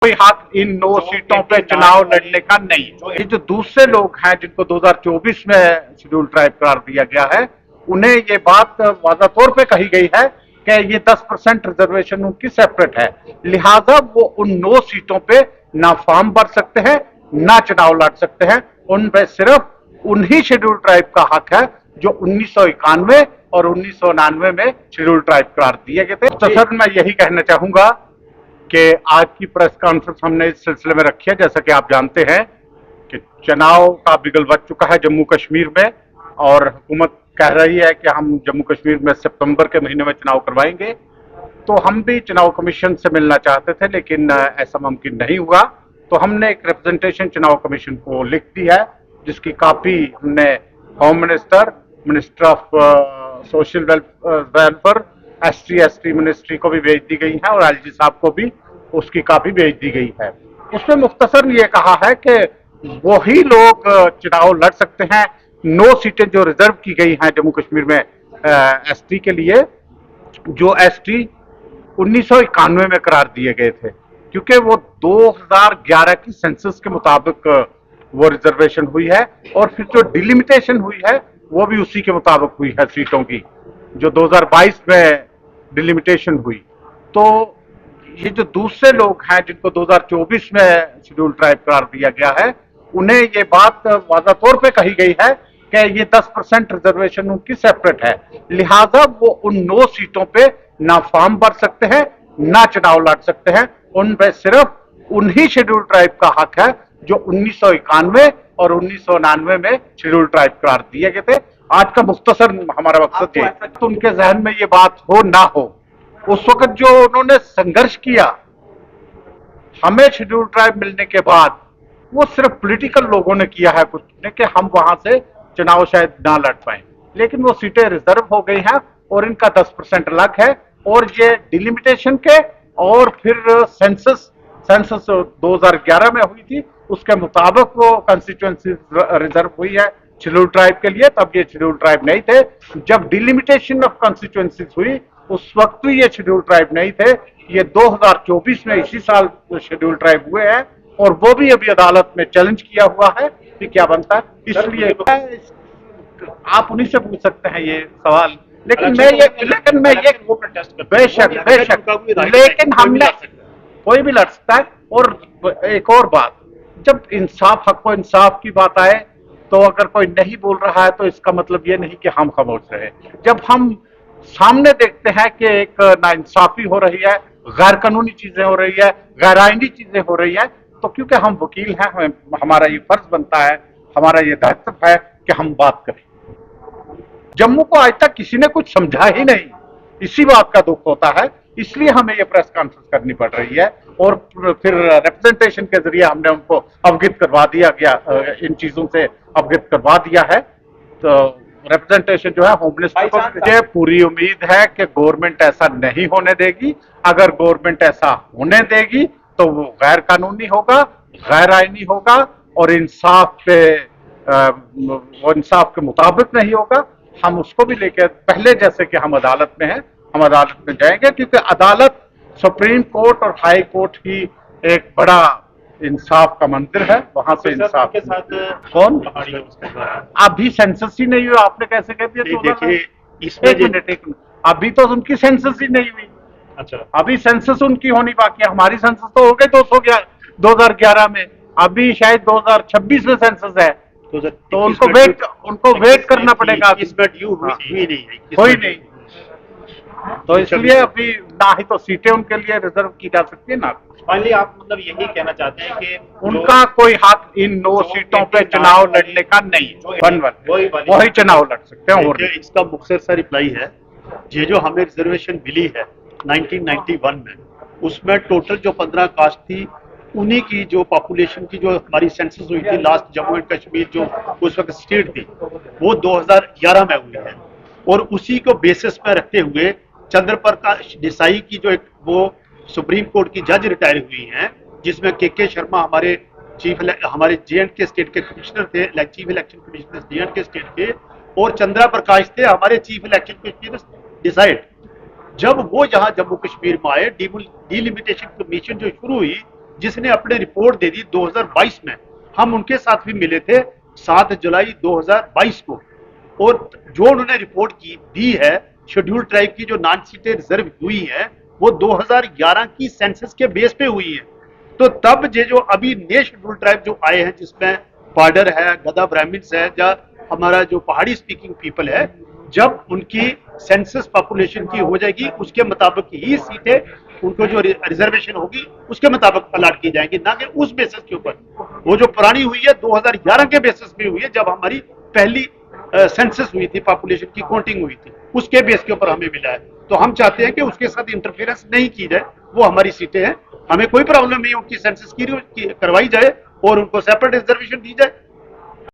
कोई हक इन 9 सीटों पे चुनाव लड़ने का नहीं। ये जो दूसरे लोग हैं जिनको 2024 में शेड्यूल ट्राइब करार दिया गया है, उन्हें ये बात वादा तौर पे कही गई है कि ये 10% रिजर्वेशन उनकी सेपरेट है, लिहाजा वो उन 9 सीटों पे ना फॉर्म भर सकते हैं ना चुनाव लड़ सकते हैं। उन पे सिर्फ उन्हीं शेड्यूल ट्राइब का हक है जो 1991 और 1999 में शेड्यूल ट्राइब करार दिए गए थे। तो सर मैं यही कहना चाहूंगा कि आज की प्रेस कॉन्फ्रेंस हमने इस सिलसिले में रखी है, जैसा कि आप जानते हैं कि चुनाव का बिगल बज चुका है जम्मू कश्मीर में, और हुकूमत कह रही है कि हम जम्मू कश्मीर में सितंबर के महीने में चुनाव करवाएंगे। तो हम भी चुनाव कमीशन से मिलना चाहते थे, लेकिन ऐसा मुमकिन नहीं हुआ। तो हमने एक रिप्रेजेंटेशन चुनाव कमीशन को लिख दी है, जिसकी कॉपी हमने home minister, minister of social welfare, ST ministry को भी भेज दी गई है और LG साहब को भी उसकी कॉपी भेज दी गई है। उसमें मुख्तसर ये कहा है कि वही लोग चुनाव लड़ सकते हैं। 9 सीटें जो रिजर्व की गई हैं जम्मू कश्मीर में ST के लिए, जो ST 1991 में करार दिए गए थे, क्योंकि वो 2011 की सेंसस के मुताबिक वो रिजर्वेशन हुई है, और फिर जो डिलिमिटेशन हुई है वो भी उसी के मुताबिक हुई है सीटों की, जो 2022 में डिलिमिटेशन हुई। तो ये जो दूसरे लोग हैं जिनको 2024 में शेड्यूल ट्राइब करार दिया गया है, उन्हें ये बात वादा तौर पे कही गई है कि ये 10% रिजर्वेशन उनकी सेपरेट है, लिहाजा वो उन 9 सीटों पे ना फॉर्म भर सकते हैं ना चुनाव लड़ सकते हैं। उन पे सिर्फ उन्हीं शेड्यूल ट्राइब का हक है जो 1991 और 1999 में शेड्यूल ट्राइब करार दिए गए थे। आज का मुख्तसर हमारा मकसद ये, तो उनके जहन में ये बात हो ना हो, उस वक्त जो उन्होंने संघर्ष किया हमें शेड्यूल ट्राइब मिलने के बाद, वो सिर्फ पॉलिटिकल लोगों ने किया है कुछ ने कि हम वहां से चुनाव शायद ना लड़ पाए, लेकिन वो सीटें रिजर्व हो गई हैं और इनका 10% अलग है। और ये डिलिमिटेशन के और फिर सेंसस 2011 में हुई थी, उसके मुताबिक वो कंस्टिट्यूएंसी रिजर्व हुई है शेड्यूल ट्राइब के लिए। तब ये शेड्यूल ट्राइब नहीं थे। जब डिलिमिटेशन ऑफ कंस्टिट्यूएंसीज हुई उस वक्त भी ये शेड्यूल ट्राइब नहीं थे। ये 2024 में इसी साल शेड्यूल ट्राइब हुए हैं, और वो भी अभी अदालत में चैलेंज किया हुआ है कि क्या बनता है। इसलिए आप उन्हीं से पूछ सकते हैं ये सवाल, लेकिन मैं ये बेशक लेकिन हमने कोई भी लड़ सकता है। और एक और बात, जब इंसाफ, हक व इंसाफ की बात आए, तो अगर कोई नहीं बोल रहा है तो इसका मतलब ये नहीं कि हम खामोश रहे। जब हम सामने देखते हैं कि एक नाइंसाफी हो रही है, गैर कानूनी चीजें हो रही है, गैर आईनी चीजें हो रही है, तो क्योंकि हम वकील हैं, हमारा ये फर्ज बनता है, हमारा ये दायित्व है कि हम बात करें। जम्मू को आज तक किसी ने कुछ समझा ही नहीं, इसी बात का दुख होता है, इसलिए हमें ये प्रेस कॉन्फ्रेंस करनी पड़ रही है। और फिर रिप्रेजेंटेशन के जरिए हमने उनको अवगत करवा दिया गया, इन चीजों से अवगत करवा दिया है। तो रिप्रेजेंटेशन जो है होम मिनिस्टर को, मुझे पूरी उम्मीद है कि गवर्नमेंट ऐसा नहीं होने देगी। अगर गवर्नमेंट ऐसा होने देगी तो वो गैर कानूनी होगा, गैर आईनी होगा, और इंसाफ पे वो इंसाफ के मुताबिक नहीं होगा। हम उसको भी लेकर, पहले जैसे कि हम अदालत में हैं, हम अदालत में जाएंगे, क्योंकि अदालत, सुप्रीम कोर्ट और हाई कोर्ट ही एक बड़ा इंसाफ का मंदिर है, वहां से इंसाफ के साथ कौन अभी सेंसस ही नहीं हुआ, आपने कैसे कह दिया? तो देखिए इसमें अभी तो उनकी सेंसस ही नहीं हुई। अच्छा, अभी सेंसस उनकी होनी बाकी है। हमारी सेंसस तो हो गई 2011 में, अभी शायद 2026 में सेंसस है, तो उनको वेट करना पड़ेगा। कोई नहीं, तो इसलिए अभी ना ही तो सीटें उनके लिए रिजर्व की जा सकती है ना। फाइनली आप मतलब यही कहना चाहते हैं कि उनका कोई हक इन 9 सीटों पे चुनाव लड़ने का नहीं है, वही चुनाव लड़ सकते हैं। और इसका मुख्तसर सा रिप्लाई है, ये जो हमें रिजर्वेशन मिली है 1991 में, उसमें टोटल जो 15 कास्ट थी, उन्हीं की जो पॉपुलेशन की जो हमारी सेंसस हुई थी लास्ट, जम्मू एंड कश्मीर जो उस वक्त स्टेट थी, वो 2011 में हुई है। और उसी को बेसिस में रखते हुए चंद्र प्रकाश देसाई की जो एक वो सुप्रीम कोर्ट की जज रिटायर हुई हैं, जिसमें के शर्मा हमारे हमारे J&K स्टेट के कमिश्नर थे, chief election commissioner J&K state के, और चंद्रा प्रकाश थे हमारे चीफ इलेक्शन कमिश्नर डिसाइड। जब वो यहाँ जम्मू कश्मीर में आए, डिलिमिटेशन कमीशन जो शुरू हुई, जिसने अपने रिपोर्ट दे दी 2022 में। हम उनके साथ भी मिले थे 7 जुलाई 2022 को, और जो उन्होंने रिपोर्ट की दी है शेड्यूल ट्राइब की जो नॉन सीटें रिजर्व हुई है वो 2011 की सेंसस के बेस पे हुई है। तो तब ये जो अभी नए शेड्यूल ट्राइब जो आए हैं जिसमें पाडर है, गदा ब्राह्मण्स है, या हमारा जो पहाड़ी स्पीकिंग पीपल है, जब उनकी सेंसस पॉपुलेशन की हो जाएगी उसके मुताबिक ही सीटें उनको जो रिजर्वेशन होगी उसके मुताबिक अलॉट की जाएंगी, ना कि उस बेसिस के ऊपर। वो जो पुरानी हुई है 2011 के बेसिस पे हुई है, जब हमारी पहली सेंसस हुई थी, पॉपुलेशन की काउंटिंग हुई थी, उसके बेस के ऊपर हमें मिला है। तो हम चाहते हैं कि उसके साथ इंटरफेरेंस नहीं की जाए, वो हमारी सीटें हैं, हमें कोई प्रॉब्लम नहीं, उनकी सेंसस की करवाई जाए और उनको सेपरेट रिजर्वेशन दी जाए।